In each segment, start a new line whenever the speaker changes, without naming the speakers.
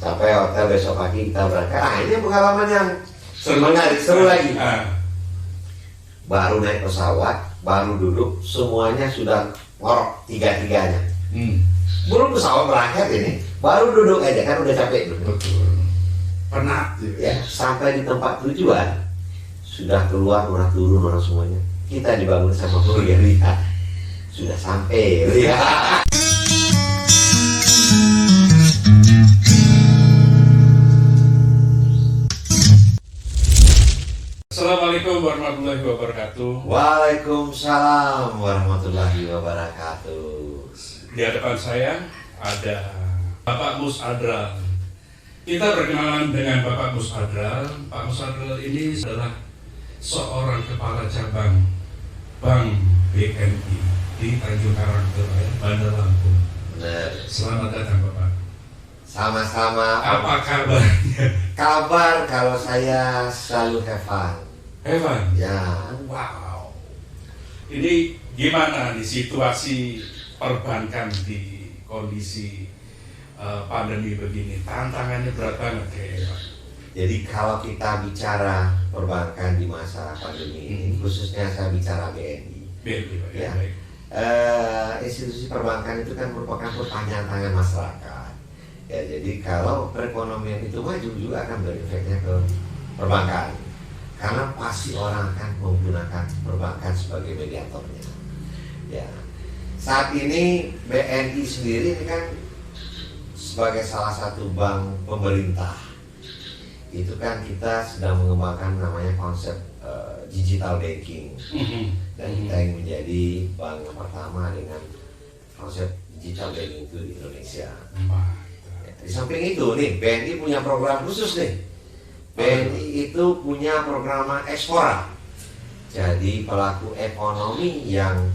Sampai hotel besok pagi kita berangkat. Ini pengalaman yang menarik, seru lagi. Baru naik pesawat, baru duduk, semuanya sudah ngorok tiga-tiganya. Belum pesawat berangkat ini, baru duduk aja kan udah capek duduk.
Penat
Ya, sampai di tempat tujuan sudah keluar, orang turun, orang semuanya. Kita dibangun sama keluarga, lihat sudah sampai, lihat.
Assalamualaikum warahmatullahi wabarakatuh.
Waalaikumsalam warahmatullahi wabarakatuh.
Di hadapan saya ada Bapak Mus Adral. Kita berkenalan dengan Bapak Mus Adral. Pak Mus Adral ini adalah seorang kepala cabang Bank BNI di Tanjung Karang, Bandar Lampung.
Benar.
Selamat datang Bapak.
Sama-sama.
Apa kabarnya?
Kabar kalau saya selalu have fun.
Evan.
Ya.
Wow. Ini gimana nih situasi perbankan di kondisi pandemi begini? Tantangannya berat banget kayaknya.
Jadi kalau kita bicara perbankan di masa pandemi ini, khususnya saya bicara BNI.
BNI, Pak.
Ya.
Baik.
Institusi perbankan itu kan merupakan perpanjangan tangan masyarakat. Ya, jadi kalau perekonomian itu maju juga akan berefeknya ke perbankan. Karena pasti orang akan menggunakan perbankan sebagai mediatornya. Ya. Saat ini BNI sendiri ini kan sebagai salah satu bank pemerintah. Itu kan kita sedang mengembangkan namanya konsep digital banking. Dan kita ingin menjadi bank yang pertama dengan konsep digital banking itu di Indonesia. Ya, di samping itu nih, BNI punya program khusus nih. BNI itu punya program Ekspora. Jadi pelaku ekonomi yang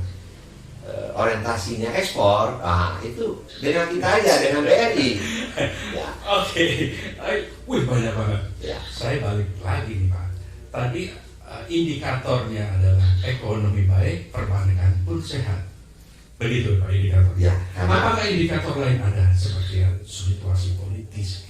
orientasinya ekspor, itu dengan kita aja, dengan BNI. Ya.
Oke. Wih, banyak banget.
Ya.
Saya balik lagi nih Pak. Tadi indikatornya adalah ekonomi baik, perbankan pun sehat. Begitu Pak indikatornya.
Ya, karena
Apakah indikator lain ada seperti situasi politis,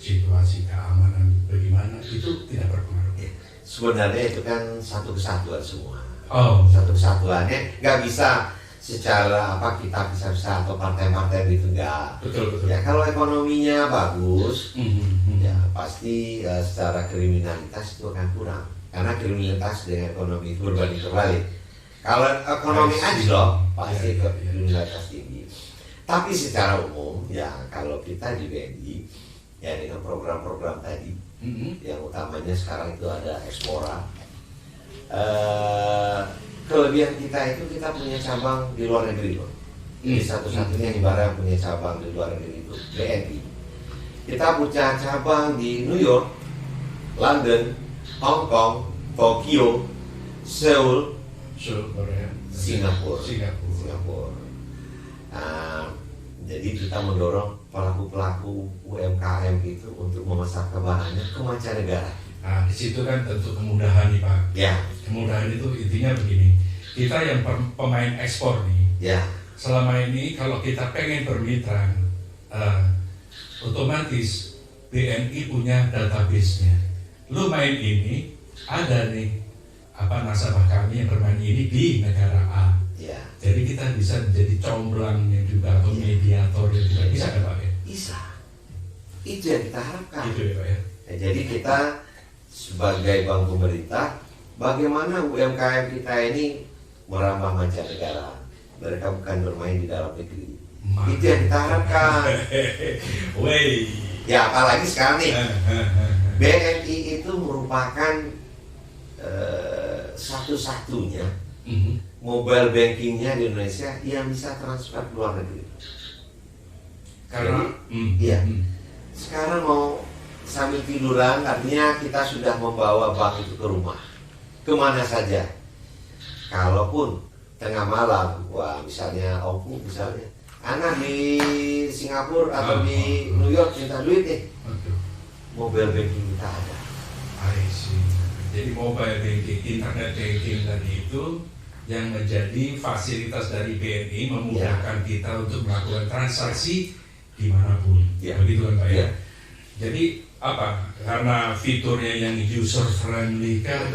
situasi keamanan bagaimana, itu tidak berpengaruh?
sebenarnya itu kan satu kesatuan semua.
Oh,
Satu kesatuannya nggak bisa secara kita bisa atau partai-partai gitu, nggak.
betul.
Ya kalau ekonominya bagus,
Mhm.
ya pasti secara kriminalitas itu akan kurang. Karena kriminalitas dengan ekonomi itu berbanding terbalik. Kalau ekonomi anjlok, pasti kriminalitas tinggi. Tapi secara umum, ya kalau kita di BNI, ya dengan program-program tadi, yang utamanya sekarang itu ada Ekspora. Kelebihan kita itu kita punya cabang di luar negeri loh. Jadi satu-satunya ibarat yang punya cabang di luar negeri itu BNI. Kita punya cabang di New York, London, Hong Kong, Tokyo, Seoul,
Korea,
Singapura.
Singapura.
Jadi kita mendorong pelaku-pelaku UMKM itu untuk memasarkan barangnya ke mancanegara.
Nah, di situ kan tentu kemudahan nih Pak.
Ya,
Kemudahan itu intinya begini. Kita yang pemain ekspor nih,
ya,
selama ini kalau kita pengen bermitra, otomatis BNI punya database-nya. Lu main ini, ada nih nasabah kami yang bermain ini di negara A.
ya.
Jadi kita bisa menjadi comblangnya juga atau mediatornya juga, bisa kan Pak?
Bisa. Itu yang kita harapkan.
Gitu ya Pak ya.
Ya, jadi kita sebagai bank pemerintah, bagaimana UMKM kita ini merambah mancanegara. Mereka bukan bermain di dalam negeri. Itu yang kita harapkan.
Wey.
Ya apalagi sekarang nih, BNI itu merupakan satu-satunya mobile bankingnya di Indonesia yang bisa transfer ke luar negeri.
Karena
Iya. Sekarang mau sambil tiduran, artinya kita sudah membawa bank itu ke rumah, kemana saja. Kalaupun tengah malam, misalnya Oku misalnya, anak di Singapura atau di New York minta duit nih, mobile banking kita ada.
I see. Jadi mobile banking, internet banking tadi itu yang menjadi fasilitas dari BNI memudahkan kita untuk melakukan transaksi dimanapun.
Ya.
Begitu kan Pak ya?
Ya.
Jadi apa? Karena fiturnya yang user friendly kan,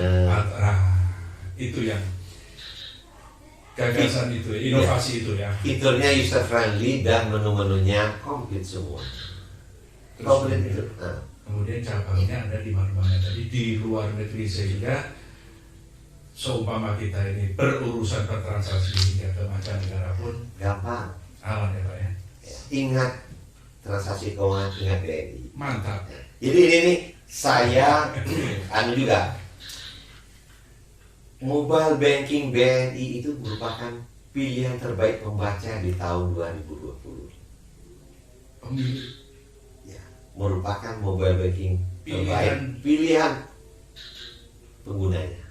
itu yang gagasan itu, inovasi itu ya.
Fiturnya user friendly dan menu-menunya komplit semua. Komplit itu.
Kemudian cabangnya ada di mana-mana tadi di luar negeri, sehingga seumpama kita ini berurusan bertransaksi hingga ke mancanegara pun
Gampang.
aman ya Pak ya.
Ingat transaksi keuangan, ingat BNI.
Mantap.
Jadi ini nih saya juga mobile banking BNI itu merupakan pilihan terbaik pembaca di tahun 2020.
Pemilih
Ya, merupakan mobile banking terbaik pilihan penggunanya.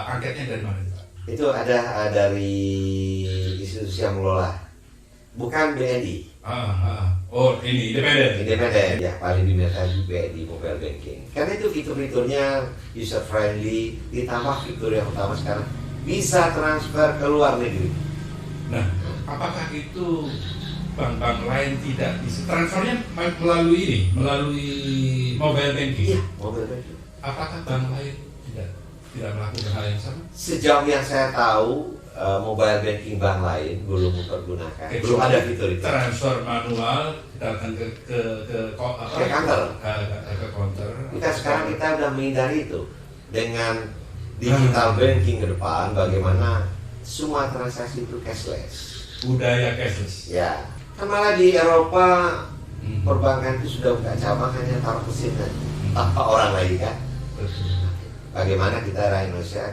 angketnya dari mana Pak?
Itu ada dari institusi yang mengelola, bukan BNI.
Oh ini
Independen ya, paling diminta di BNI mobile banking. Karena itu fitur-fiturnya user friendly, ditambah fitur yang utama sekarang bisa transfer ke luar negeri.
Nah, apakah itu bank-bank lain tidak bisa transfernya melalui mobile banking?
Iya, mobile banking.
Apakah bank lain tidak melakukan hal yang sama?
Sejauh yang saya tahu, mobile banking bank lain belum mempergunakan, belum ada fitur itu.
Transfer manual datang ke
kantor.
Ke counter.
Sekarang kita udah menghindari itu dengan digital banking ke depan. Bagaimana semua transaksi itu cashless.
Budaya cashless.
Ya, kan malah di Eropa perbankan itu sudah buka cabang hanya taruh mesin tanpa orang lagi kan. Bagaimana kita rakyat Indonesia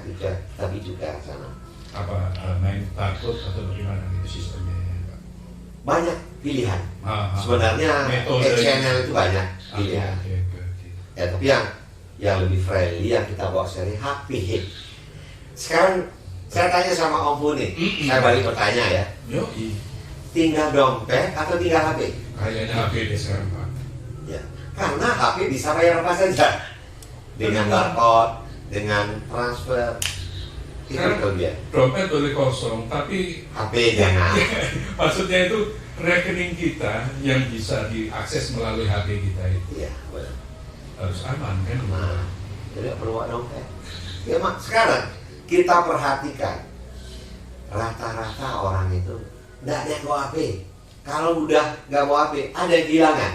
tapi juga sana.
Apa main takut atau bagaimana itu sistemnya ya, Pak?
Banyak pilihan. Sebenarnya channel itu banyak pilihan. Ya, tapi yang lebih friendly yang kita bawa seri HP. Sekarang saya tanya sama Om Puni, saya balik bertanya ya. Tinggal dompet atau tinggal HP?
Kayaknya HP deh sekarang Pak.
Ya, karena HP bisa bayar apa saja dengan barcode, dengan transfer. Itu kelebihan.
Dompet boleh kosong, tapi
HP jangan.
maksudnya itu rekening kita yang bisa diakses melalui HP kita itu
Iya, benar.
harus aman kan?
Nah, tidak perlu dompet. Ya mak, sekarang kita perhatikan rata-rata orang itu tidak ada yang bawa HP. Kalau udah nggak bawa HP, ada yang kehilangan.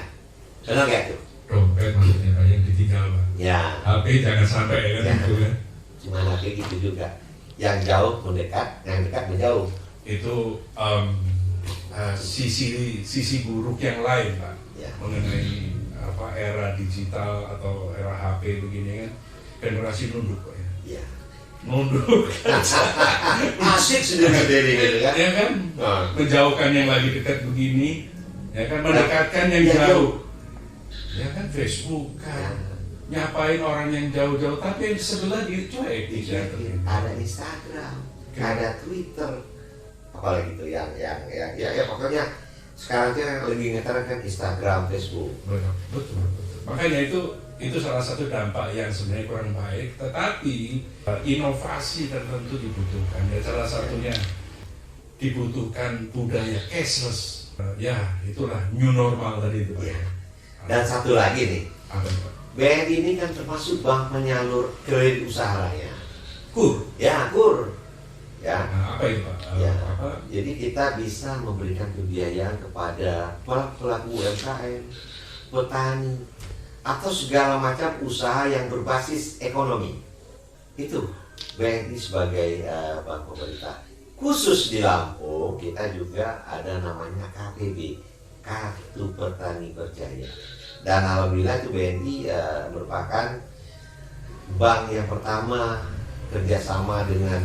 Benar nggak tuh?
Dompet maksudnya Pak, yang ditinggal Pak.
Ya.
HP jangan sampai kan
Ya.
itu kan.
Cuma HP gitu juga. Yang jauh mendekat, yang dekat menjauh.
Itu sisi buruk yang lain Pak,
Ya.
mengenai era digital atau era HP begini kan, generasi nunduk Pak ya.
Ya.
Nunduk.
Asik sendiri-sendiri gitu kan.
Ya kan, menjauhkan yang lagi dekat begini, ya kan, mendekatkan yang jauh. Ya kan, Facebook kan, nyapain orang yang jauh-jauh, tapi yang sebelah dicuek.
Ada Instagram, ada Twitter, apalagi itu yang pokoknya sekarang tuh yang lebih ngetren kan Instagram, Facebook.
Betul. Makanya itu salah satu dampak yang sebenarnya kurang baik, tetapi inovasi tertentu dibutuhkan. Ya salah satunya dibutuhkan budaya cashless. Ya itulah new normal tadi itu Pak.
Ya. Dan satu lagi nih,
Apa itu Pak?
BNI ini kan termasuk bank penyalur kredit usaha rakyat.
KUR.
Ya, KUR. Ya.
Nah, apa itu Pak?
Ya.
Apa?
Jadi kita bisa memberikan pembiayaan kepada pelaku UMKM, petani, atau segala macam usaha yang berbasis ekonomi. Itu BNI sebagai bank pemerintah. Khusus di Lampung kita juga ada namanya KPB, Kartu Petani Berjaya. Dan alhamdulillah itu BNI merupakan bank yang pertama kerjasama dengan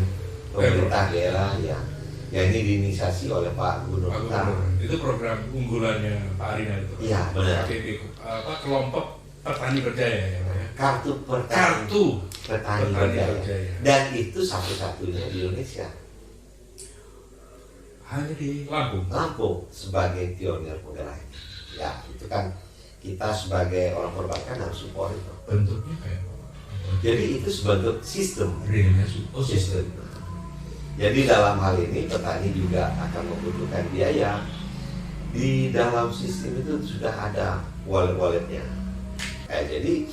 pemerintah daerah yang ini diinisiasi oleh Pak Gubernur kita.
Itu program unggulannya Pak Arina itu.
Iya benar.
KPP, kelompok petani berjaya ya Pak ya.
Kartu Petani Berjaya. Dan itu satu-satunya di Indonesia.
Hanya di Lampung.
Lampung sebagai pionir penggerak. Ya itu kan kita sebagai orang perbankan harus support itu.
Bentuknya kayak apa?
Jadi itu sebentuk sistem.
Realnya
Sistem. Jadi dalam hal ini petani juga akan membutuhkan biaya. Di dalam sistem itu sudah ada wallet-walletnya. Jadi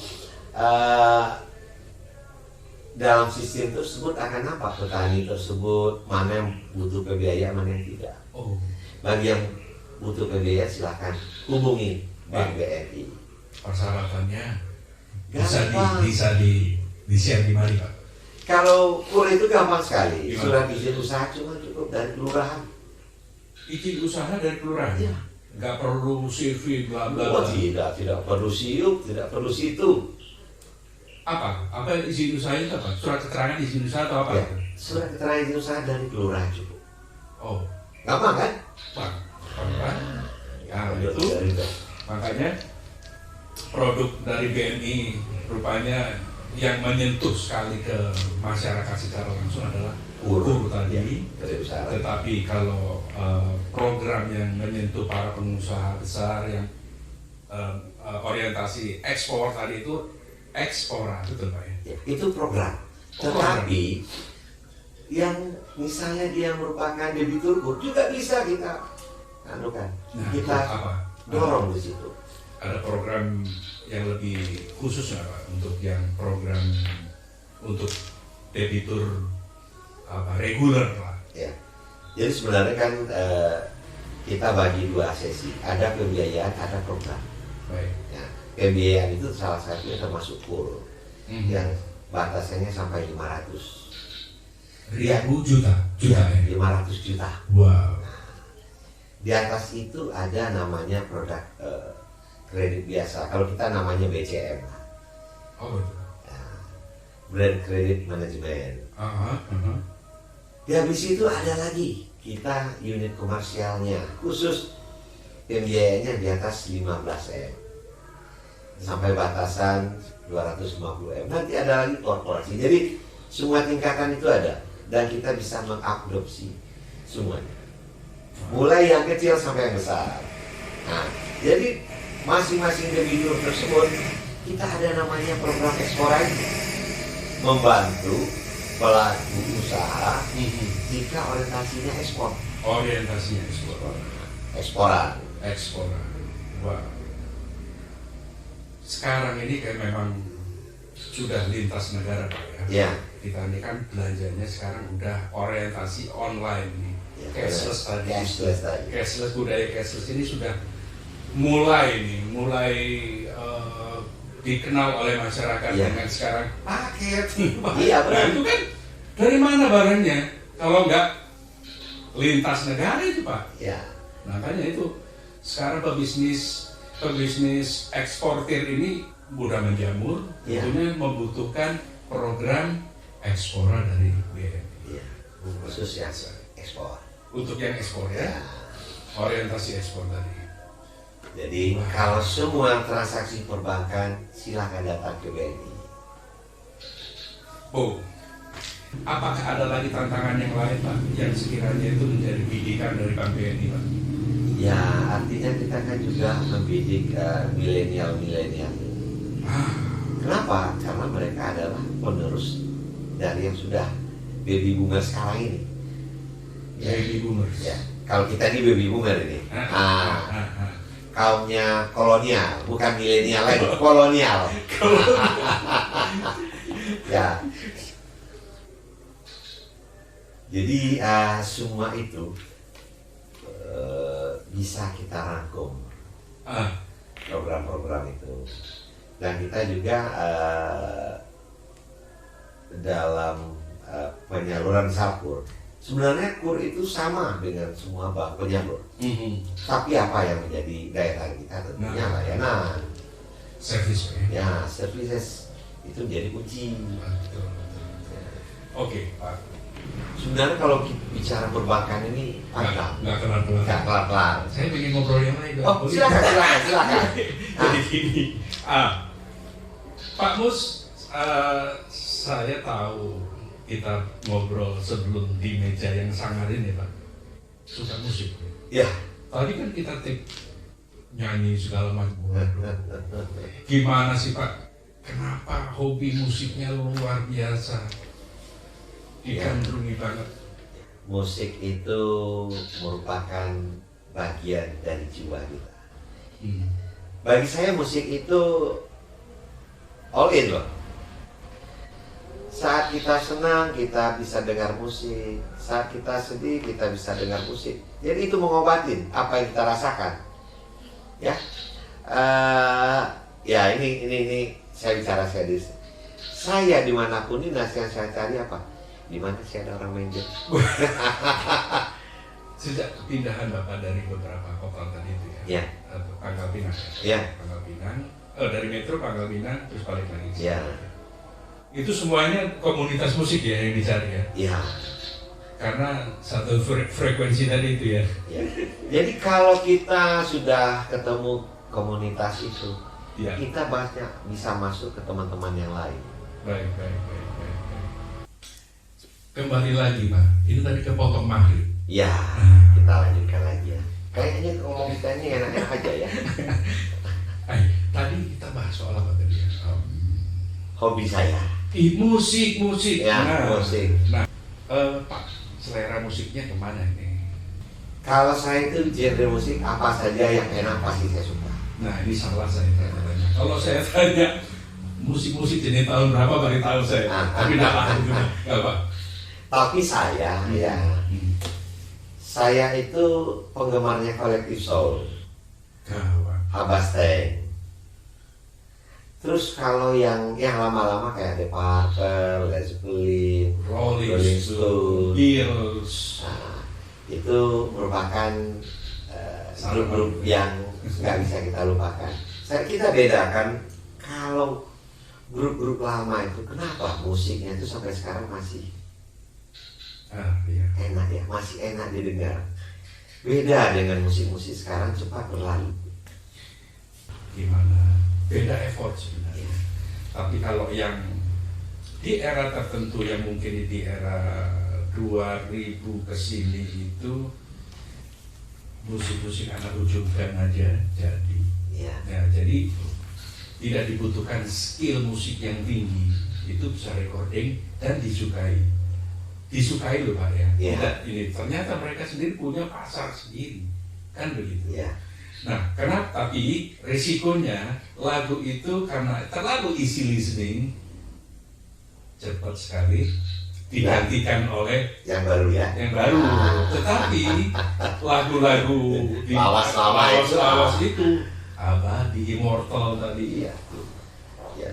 dalam sistem tersebut akan nampak petani tersebut mana yang butuh pembiayaan, mana yang tidak.
Oh,
Bagi yang butuh pembiayaan silahkan hubungi Bank BRI.
persyaratannya
Gampang.
bisa di share di mana, Pak?
Kalau KUR itu gampang sekali.
Gimana?
Surat izin usaha cuma cukup dari kelurahan.
Izin usaha dari kelurahan?
Iya.
Nggak perlu CV bla bla
Oh
bla.
tidak perlu siup, tidak perlu situ.
Apa izin usaha itu apa? Surat keterangan izin usaha atau apa?
Ya, surat keterangan izin usaha dari kelurahan cukup.
Oh,
Gampang kan?
Pak. Ya,
Dari-
itu
dari itu.
makanya produk dari BNI rupanya yang menyentuh sekali ke masyarakat secara langsung adalah KUR tadi.
Dari usaha.
Tetapi kalau program yang menyentuh para pengusaha besar yang orientasi ekspor tadi itu Ekspora, betul Pak ya?
Ya, itu program. Tetapi yang misalnya dia merupakan debitur KUR juga bisa kita anukan.
Nah,
Kita
apa?
dorong di situ.
Ada program yang lebih khusus nggak Pak untuk yang program untuk debitur reguler lah?
Ya. Jadi sebenarnya kan kita bagi dua sesi. Ada pembiayaan, ada program.
Baik.
Ya, pembiayaan itu salah satunya termasuk KUR
Mhm.
yang batasannya sampai 500
Ribu juta ya?
500 juta.
Wow.
Di atas itu ada namanya produk kredit biasa. Kalau kita namanya BCM,
Oh betul.
Brand Credit Management.
Aha, aha.
Di habis itu ada lagi kita unit komersialnya khusus pembiayaannya di atas 15M sampai batasan 250M. Nanti ada lagi korporasi. Jadi semua tingkatan itu ada dan kita bisa mengadopsi semuanya. Mulai yang kecil sampai yang besar. Nah, jadi masing-masing debitur tersebut kita ada namanya program ekspor membantu pelaku usaha jika orientasinya ekspor.
Orientasinya ekspor.
Eksporan.
Ekspor. Wah. Sekarang ini kan memang sudah lintas negara Pak ya.
Ya.
Kita ini kan belanjanya sekarang udah orientasi online nih.
Ya,
Cashless tadi.
cashless tadi.
Cashless, budaya cashless ini sudah mulai dikenal oleh masyarakat
Ya.
dengan sekarang paket.
Iya,
Nah,
benar.
itu kan dari mana barangnya? Kalau nggak lintas negara itu Pak.
Ya.
Makanya itu sekarang pebisnis eksportir ini mudah menjamur,
Ya.
tentunya membutuhkan program ekspora dari BNI.
Iya. Khusus yang ekspor.
Untuk yang ekspor ya,
Ya.
orientasi ekspor tadi.
Jadi
Wah.
kalau semua transaksi perbankan silakan datang ke BNI.
Bu, apakah ada lagi tantangan yang lain Pak yang sekiranya itu menjadi bidikan dari Bank BNI Pak?
Ya, artinya kita kan juga membidik milenial-milenial. Kenapa? Karena mereka adalah penerus dari yang sudah baby boomer sekarang ini. Ya,
Baby boomers.
ya. Kalau kita ini baby boomer ini, kaumnya kolonial, bukan milenial lagi, kolonial. Ya. Jadi semua itu bisa kita rangkum program-program itu, dan kita juga dalam penyaluran KUR. Sebenarnya KUR itu sama dengan semua bank penyalur. Tapi apa yang menjadi daya tarik kita tentunya
Nah.
layanan.
Service Pak.
Ya, services itu menjadi kunci.
Betul. Oke Pak.
Sebenarnya kalau bicara perbankan ini panjang,
Nggak kelar-kelar.
nggak kelar-kelar.
Saya ingin ngobrol yang lain.
Oh, silakan.
Jadi gini, Pak Mus, saya tahu kita ngobrol sebelum di meja yang sangar ini Pak, suka musik.
Ya,
Tadi kan kita nyanyi segala macam. Gimana sih Pak? Kenapa hobi musiknya luar biasa? Digandrungi banget.
musik itu merupakan bagian dari jiwa kita. Bagi saya musik itu all in loh. Saat kita senang, kita bisa dengar musik. Saat kita sedih, kita bisa dengar musik. Jadi itu mengobatin apa yang kita rasakan. Ya, ya ini saya bicara serius. Saya dimanapun ini nasihat saya cari apa? Dimana sih ada orang main drum?
Sejak kepindahan Bapak dari beberapa kota tadi itu ya,
Ya.
Pangkal Pinang.
Ya.
Pangkal Pinang. Dari Metro Pangkal Pinang terus balik lagi.
Ya.
Itu semuanya komunitas musik ya yang dicari ya.
Ya.
Karena satu frekuensi tadi itu ya.
Ya. Jadi kalau kita sudah ketemu komunitas itu,
Ya.
kita banyak bisa masuk ke teman-teman yang lain.
Baik. Kembali lagi Pak, ini tadi kepotong maghrib.
Ya, kita lanjutkan lagi ya. Kayaknya ngomong kita ini enak-enak aja ya.
Tadi kita bahas soal apa tadi ya?
Hobi saya.
Musik.
Ya, musik.
Nah, Pak, selera musiknya kemana ini?
Kalau saya itu genre musik apa saja yang enak pasti saya suka.
Nah, ini salah saya tanya. Kalau saya tanya musik-musik jenis tahun berapa baru tahu saya. Tapi tidak apa itu, nggak apa.
Tapi saya ya, saya itu penggemarnya kolektif soul,
Gawat.
Habasteng. Terus kalau yang lama-lama kayak The Parker, Led Zeppelin,
Rolling Stone, Beatles.
Nah, itu merupakan grup-grup yang nggak bisa kita lupakan. Kita bedakan kalau grup-grup lama itu kenapa musiknya itu sampai sekarang masih
Iya.
enak ya, masih enak didengar. Beda dengan musik-musik sekarang cepat berlalu.
Gimana? Beda effort sebenarnya. Tapi kalau yang di era tertentu yang mungkin di era 2000 ke sini itu musik-musik anak ujung gang aja jadi.
Ya.
Ya, jadi tidak dibutuhkan skill musik yang tinggi, itu bisa recording dan disukai loh Pak ya.
Ya.
Tidak, ini ternyata mereka sendiri punya pasar sendiri, kan begitu.
Ya.
Nah, tapi risikonya lagu itu karena terlalu easy listening, cepat sekali digantikan oleh
Yang baru ya.
yang baru. Tetapi lagu-lagu di
Lawas
itu abadi, immortal tadi.
Iya. Ya.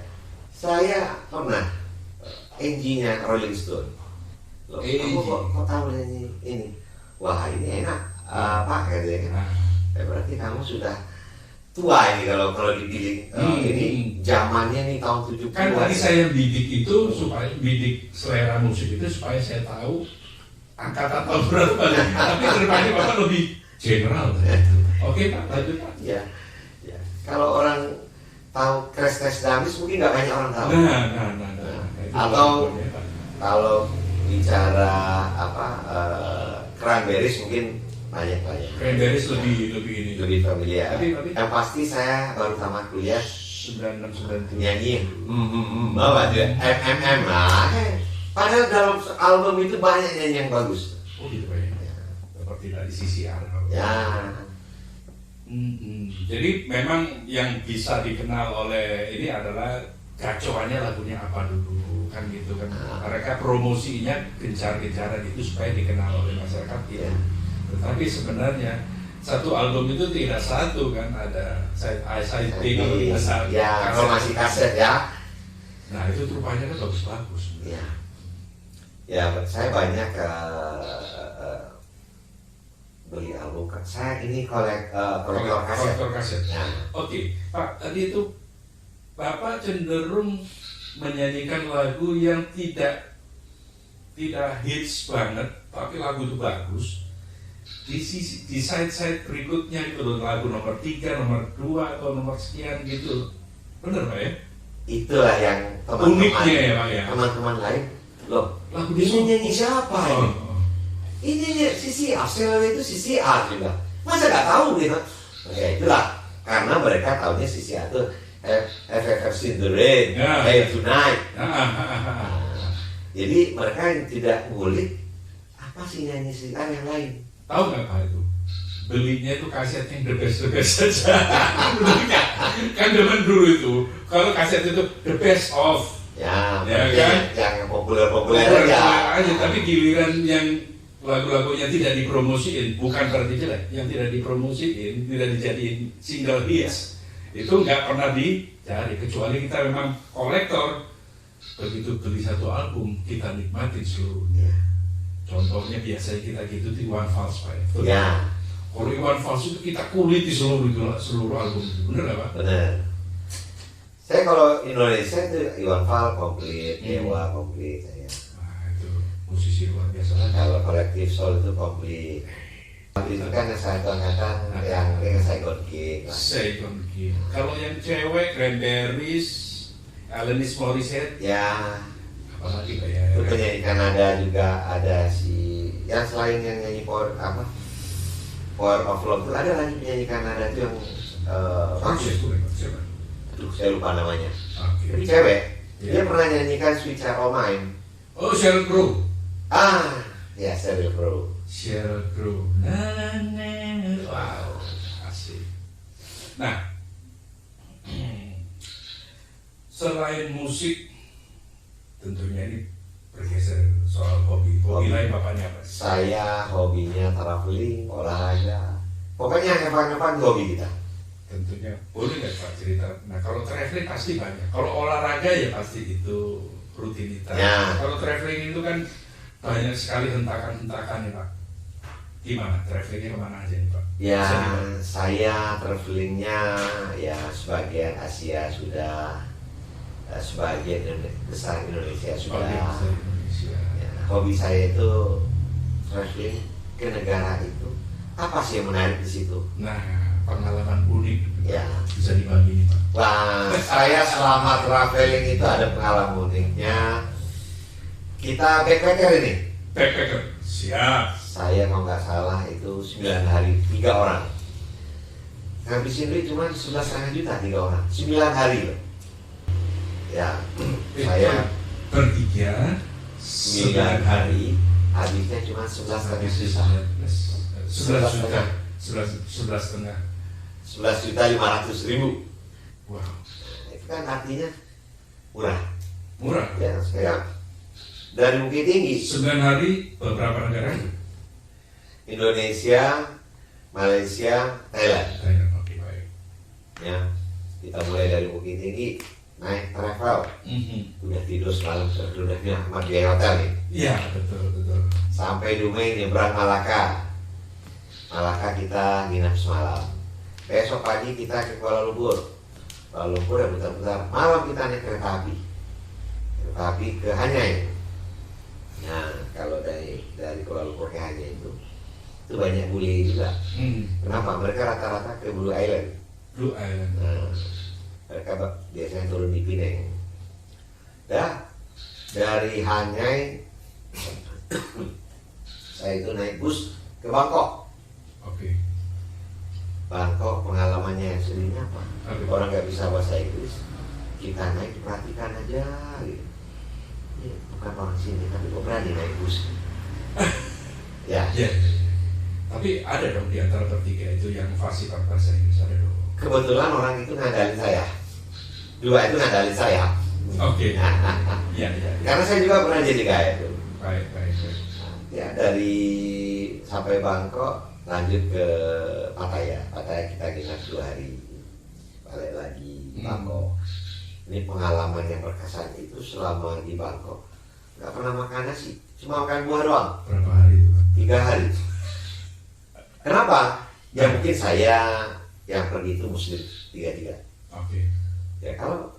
Saya pernah NG-nya Rolling Stone. Loh, kamu kok tahu ini? Wah, ini enak. Pak katanya.
Nah,
Berarti kamu sudah tua ini kalau dipilih. Ini zamannya nih tahun 70-an.
kan tadi saya bidik itu supaya bidik selera musik itu supaya saya tahu angkatan tahun berapa. Tapi daripada Bapak lebih general. Oke Pak, lanjut Pak.
Ya. Kalau orang tahu Crash Test Dummies mungkin nggak banyak orang tahu.
Nah.
Atau kalau bicara Cranberries mungkin banyak.
Cranberries lebih
Lebih familiar.
Tapi-
Yang pasti saya baru tamat kuliah
96
nyanyi. Apa tuh? MMM lah. Padahal dalam album itu banyak nyanyi yang bagus.
Oh gitu Pak ya. Seperti tadi CCR.
Ya.
Jadi memang yang bisa dikenal oleh ini adalah kacauannya lagunya apa dulu kan gitu kan. Mereka promosinya gencar-gencaran itu supaya dikenal oleh masyarakat ya. Tetapi sebenarnya satu album itu tidak satu kan, ada side A, side B, ada
Ya, kalau masih kaset ya.
Nah itu rupanya kan bagus-bagus.
Ya, saya banyak beli album. Saya ini kolektor kaset.
Kolektor kaset.
Nah,
Oke, Pak, tadi itu Bapak cenderung menyanyikan lagu yang tidak hits banget, tapi lagu itu bagus. Di side berikutnya itu loh, lagu nomor 3, nomor 2 atau nomor sekian gitu. Bener Pak ya?
itulah yang
Uniknya ya Pak ya.
teman-teman lain. Loh,
Lagu
ini nyanyi siapa ini?
Oh.
Ini Sisi Arsenal itu Sisi A juga. Masa nggak tahu gitu? Ya itulah, karena mereka tahunya Sisi A itu FFF in the Rain,
Ya.
Hey Tonight.
Ah.
Jadi mereka yang tidak ngulik apa sih nyanyi Sisi A yang lain.
Tahu nggak Pak itu? belinya itu kaset yang the best saja. Kan zaman dulu itu kalau kaset itu the best of
Ya,
ya kan?
yang populer aja.
Tapi giliran yang lagu-lagunya tidak dipromosiin, bukan berarti jelek, yang tidak dipromosiin, tidak dijadiin single hits, itu nggak pernah dicari, kecuali kita memang kolektor. Begitu beli satu album, kita nikmatin seluruhnya. Contohnya biasanya kita gitu di Iwan Fals, Pak.
Ya.
Kalau Iwan Fals itu kita kuliti seluruh album itu, bener nggak Pak?
Benar. Saya kalau Indonesia itu Iwan Fals komplit, Dewa komplit saya.
Nah, itu musisi luar biasa lah.
Kalau kolektif Soul itu komplit. Tapi itu kan yang saya angkatan yang saya Gig.
Second Gig. Kalau yang cewek, Cranberries, Alanis Morissette,
Ya,
apalagi Pak ya?
itu penyanyi Kanada juga ada si yang selain yang nyanyi Power of Love itu ada lagi penyanyi Kanada itu yang
Siapa?
aduh saya lupa namanya.
Oke.
Tapi cewek,
Ya.
dia pernah nyanyikan Sweet Child O' Mine.
Oh, Sheryl Crow.
Ya Sheryl Crow.
Sheryl Crow. Wow, asik. Nah, selain musik, tentunya ini bergeser soal hobi. Hobi lain bapaknya apa?
Saya hobinya traveling, olahraga. Pokoknya hebat-hebat hobi kita.
Tentunya boleh nggak Pak cerita? Nah kalau traveling pasti banyak. Kalau olahraga ya pasti itu rutinitas.
Ya.
Kalau traveling itu kan banyak sekali hentakan-hentakan ya Pak. Gimana travelingnya kemana aja nih Pak?
Ya, saya travelingnya ya sebagian Asia sudah, sebagian besar Indonesia sudah.
Indonesia.
Ya, hobi saya itu traveling ke negara itu. Apa sih yang menarik di situ?
Nah, pengalaman unik
Ya.
bisa dibagi nih Pak.
Wah, saya selama traveling itu ada pengalaman uniknya. Kita backpacker ini.
Backpacker. Siap.
Saya kalau nggak salah itu 9 hari, 3 orang. Ngabisin duit cuma 11,5 juta 3 orang. 9 hari loh. Ya, saya
bertiga
9 hari, habisnya cuma 11,5 juta.
11,5.
11.500.000.
Wow,
Itu kan artinya murah.
murah.
Ya, sekarang dari Bukit Tinggi,
9 hari beberapa negara?
Indonesia, Malaysia, Thailand.
Thailand, oke baik.
Ya, kita mulai dari Bukit Tinggi, naik travel, udah tidur semalam, udah sama biaya hotel nih.
Iya betul.
Sampai Dumai nyebrang Malaka. Malaka kita nginap semalam. Besok pagi kita ke Kuala Lumpur. Kuala Lumpur ya putar-putar. Malam kita naik kereta api. Kereta api ke Hanyai. Nah, kalau dari Kuala Lumpur ke Hanyai itu banyak bule juga. Kenapa? Mereka rata-rata ke Blue Island.
Blue Island.
Nah, mereka biasanya turun di Pineng. Dah, dari Hanyai saya itu naik bus ke Bangkok.
Oke.
Bangkok pengalamannya yang sedihnya apa?
Oke.
Orang nggak bisa bahasa Inggris, kita naik diperhatikan aja gitu. Ini bukan orang sini, tapi kok berani naik bus? Ya.
Iya. Tapi ada dong di antara bertiga itu yang fasih bahasa Inggris, ada dong.
Kebetulan orang itu ngandalin saya. Dua itu ngandalin saya.
Oke. Iya.
Karena saya juga pernah jadi guide tuh.
Baik.
Ya, dari sampai Bangkok lanjut ke Pattaya. Pattaya kita nginap 2 hari. Balik lagi Bangkok. Ini pengalaman yang berkesan itu selama di Bangkok. Nggak pernah makan nasi, cuma makan buah doang.
Berapa hari itu Pak?
3 hari. Kenapa? Ya mungkin saya yang pergi itu muslim 3-3.
Oke.
Ya kalau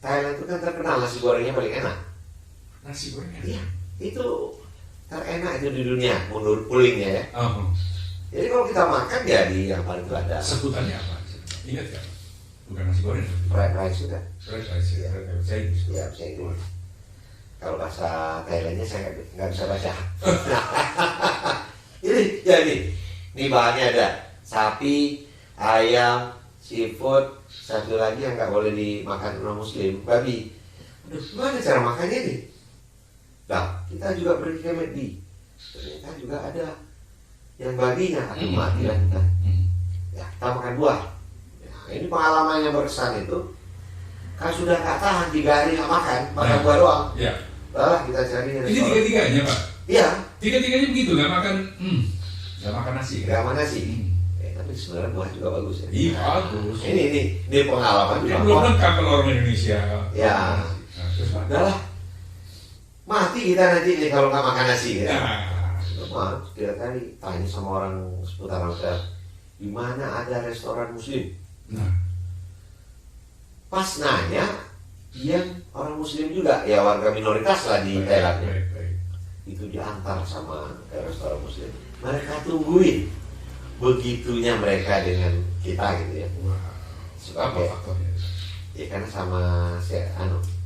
Thailand itu kan terkenal nasi gorengnya paling enak.
Nasi goreng.
Iya, itu terenak itu di dunia menurut pulingnya ya.
Oh.
Jadi kalau kita makan jadi yang paling itu ada
Sebutannya apa? Ingat nggak? Bukan nasi goreng.
fried rice juga.
Fried rice.
Iya.
Saya Inggris.
Ya bisa itu. Kalau bahasa Thailandnya saya nggak bisa baca. Jadi ini bahannya ada sapi, ayam, seafood, satu lagi yang nggak boleh dimakan non muslim, babi. Aduh, gimana cara makannya nih? Nah, kita juga pergi ke McD. Ternyata juga ada yang baginya, aduh matilah kita. Ya, kita makan buah. Ya, ini pengalaman yang berkesan itu, kan sudah nggak tahan 3 hari nggak makan buah doang.
Ya.
Lah kita cari
Ini
restoran.
tiga-tiganya Pak?
Iya.
Tiga-tiganya begitu, nggak makan nasi.
Nggak makan nasi. Tapi sebenarnya buah juga bagus ya.
Iya bagus.
Ini pengalaman
Ini
juga.
belum lengkap kalau orang Indonesia.
Ya.
Nah, terus Pak?
Udah lah. Mati kita nanti nih kalau nggak makan nasi ya.
Nah,
Kita tadi tanya sama orang seputaran hotel, di mana ada restoran muslim.
nah,
Pas nanya, dia orang muslim juga, ya warga minoritas lah di Thailand.
baik.
Itu diantar sama restoran muslim. Mereka tungguin begitunya mereka dengan kita gitu ya.
Wah, apa
Sebagai,
faktornya?
ya karena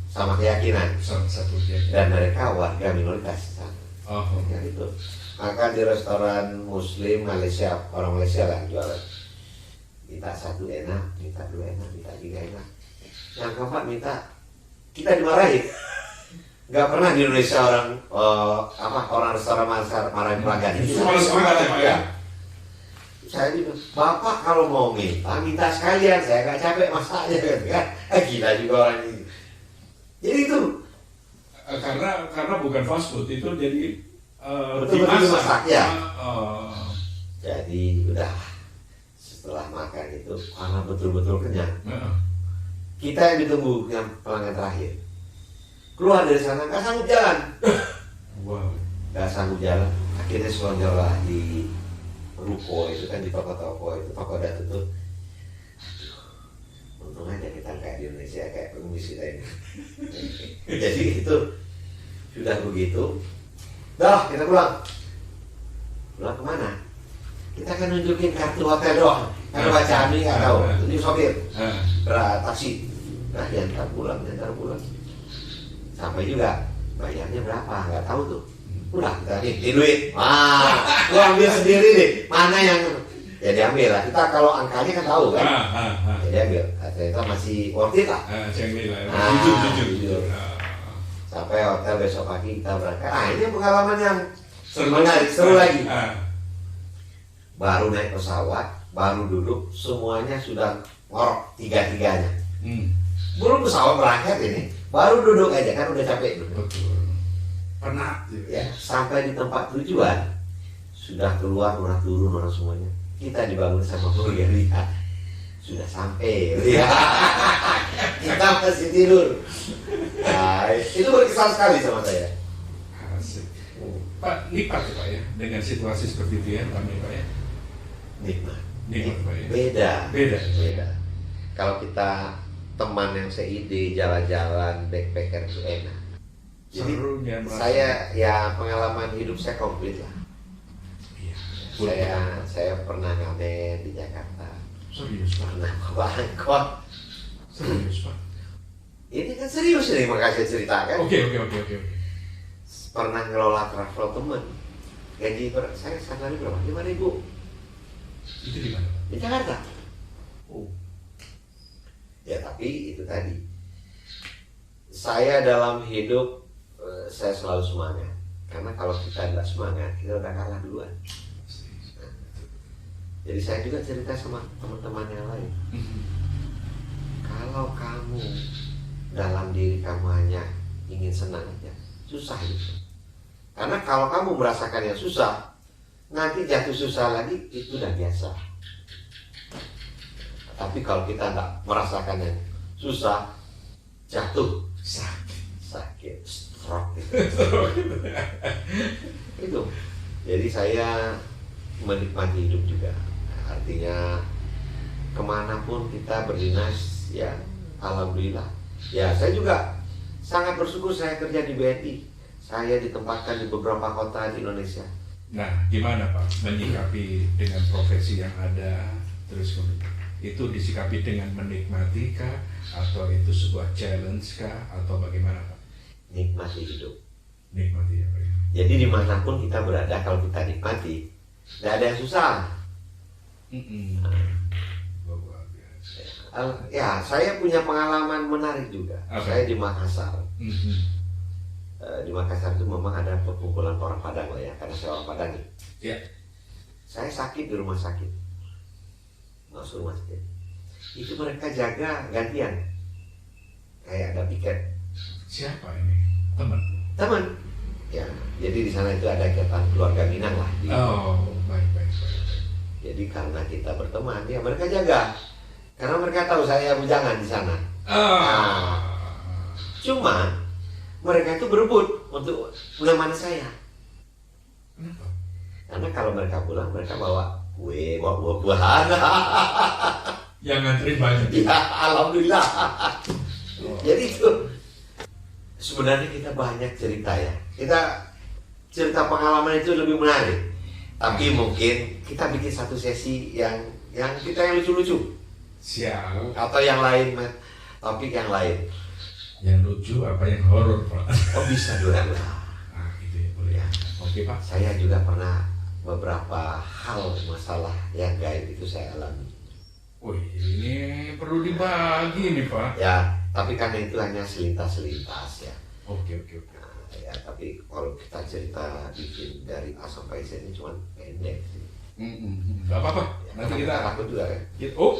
sama keyakinan.
Salah satu dia.
Dan mereka warga minoritas di sana.
Oh,
Ya itu. Maka di restoran muslim Malaysia, orang Malaysia lah jualan. Minta 1 enak, minta 2 enak, minta 3 enak. Yang keempat minta, kita dimarahin. Nggak pernah di Indonesia orang restoran marahin pelanggan.
Itu malah semangat ya Pak ya?
Saya bilang, Bapak kalau mau minta sekalian, saya nggak capek masaknya gitu kan. Gila juga orang ini. Jadi itu
Karena bukan fast food, itu jadi
betul-betul dimasak ya.
Oh.
Jadi udah setelah makan itu karena betul-betul kenyang. Kita yang ditunggu yang pelanggan terakhir keluar dari sana nggak sanggup jalan.
Wow.
Nggak sanggup jalan. Akhirnya selonjorlah di ruko itu kan, di toko-toko itu, toko udah tutup. Untung aja kita kayak di Indonesia kayak pengemis kita ini. Jadi itu sudah begitu. Dah kita pulang. Pulang kemana? Kita kan nunjukin kartu hotel doang. Karena bacaan ini nggak tahu. Ini sopir taksi. Nah diantar pulang. Sampai juga bayarnya berapa? Nggak tahu tuh. Udah kita nih duit. Wah, lu ambil sendiri deh. Mana yang ya diambil lah. Kita kalau angkanya kan tahu kan. Ya diambil. Ternyata masih worth it lah.
Jujur.
Sampai hotel besok pagi kita berangkat. Ini pengalaman yang
Seru
menarik, seru lagi.
Ah.
Baru naik pesawat, baru duduk, semuanya sudah ngorok tiga-tiganya. Belum pesawat berangkat ini, baru duduk aja kan udah capek duduk.
Betul. Penat.
Ya, sampai di tempat tujuan sudah keluar, orang turun, orang semuanya. Kita dibangun sama keluarga lihat sudah sampai. Ya. Kita masih tidur. Nah, itu berkesan sekali sama saya.
Asik. Pak, nikmat ya Pak ya dengan situasi seperti itu ya, kami Pak ya.
Nikmat.
Pak ya.
Beda. Kalau kita teman yang seide jalan-jalan backpacker itu enak. Jadi
Serunya,
saya ya pengalaman hidup saya komplit lah.
Iya.
Saya pernah ngamen di Jakarta.
Serius Pak.
Pernah bawa angkot.
Serius Pak.
Ini kan serius nih makanya saya ceritakan.
Oke.
Pernah ngelola travel temen. Gaji saya sehari berapa? 5.000
Itu di mana Pak?
di Jakarta. Ya tapi itu tadi. Saya dalam hidup saya selalu semangat. Karena kalau kita tidak semangat, kita udah kalah duluan. Jadi saya juga cerita sama teman-teman yang lain. Kalau kamu dalam diri kamu hanya ingin senang aja, susah gitu. Karena kalau kamu merasakan yang susah, nanti jatuh susah lagi itu udah biasa. Tapi kalau kita nggak merasakan yang susah, jatuh sakit, stroke gitu. Itu. Jadi saya menikmati hidup juga. Artinya kemanapun kita berdinas, ya alhamdulillah. Ya saya juga sangat bersyukur saya kerja di BNI. Saya ditempatkan di beberapa kota di Indonesia.
Nah, gimana Pak menyikapi dengan profesi yang ada, terus itu disikapi dengan menikmati kah, atau itu sebuah challenge kah, atau bagaimana Pak?
Nikmati hidup.
Nikmati ya Pak.
Jadi dimanapun kita berada, kalau kita nikmati, tidak ada yang susah.
Luar biasa.
Ya, saya punya pengalaman menarik juga.
Apa?
Saya di Makassar. Di Makassar itu memang ada perkumpulan orang Padang lah ya, karena saya orang Padang nih.
Ya.
saya sakit di rumah sakit, masuk rumah sakit, itu mereka jaga gantian, kayak ada piket.
Siapa ini?
Teman, ya. Jadi di sana itu ada kegiatan keluarga Minang lah.
Oh, baik.
Jadi karena kita berteman, ya mereka jaga, karena mereka tahu saya bujangan di sana. Cuma mereka itu berebut untuk menemani saya.
Kenapa?
Karena kalau mereka pulang, mereka bawa kue, bawa buah-buahan.
Yang ngantri banyak.
Ya, alhamdulillah. Jadi itu sebenarnya kita banyak cerita ya. Kita cerita pengalaman itu lebih menarik. Tapi mungkin kita bikin satu sesi yang kita yang lucu-lucu.
Siap.
Atau yang lain, topik yang lain.
Yang lucu apa yang horor, Pak?
Oh, bisa dua.
Nah, gitu ya, boleh.
Ya.
Oke, Pak.
Saya juga pernah beberapa hal masalah yang gaib itu saya alami.
Wih, ini perlu dibagi nih, Pak.
Ya, tapi karena itu hanya selintas-selintas ya.
Oke.
Nah, ya, tapi kalau kita cerita bikin dari A sampai Z ini cuma pendek sih.
Gak apa-apa.
Ya,
Nanti kita
takut juga kan.
Oh.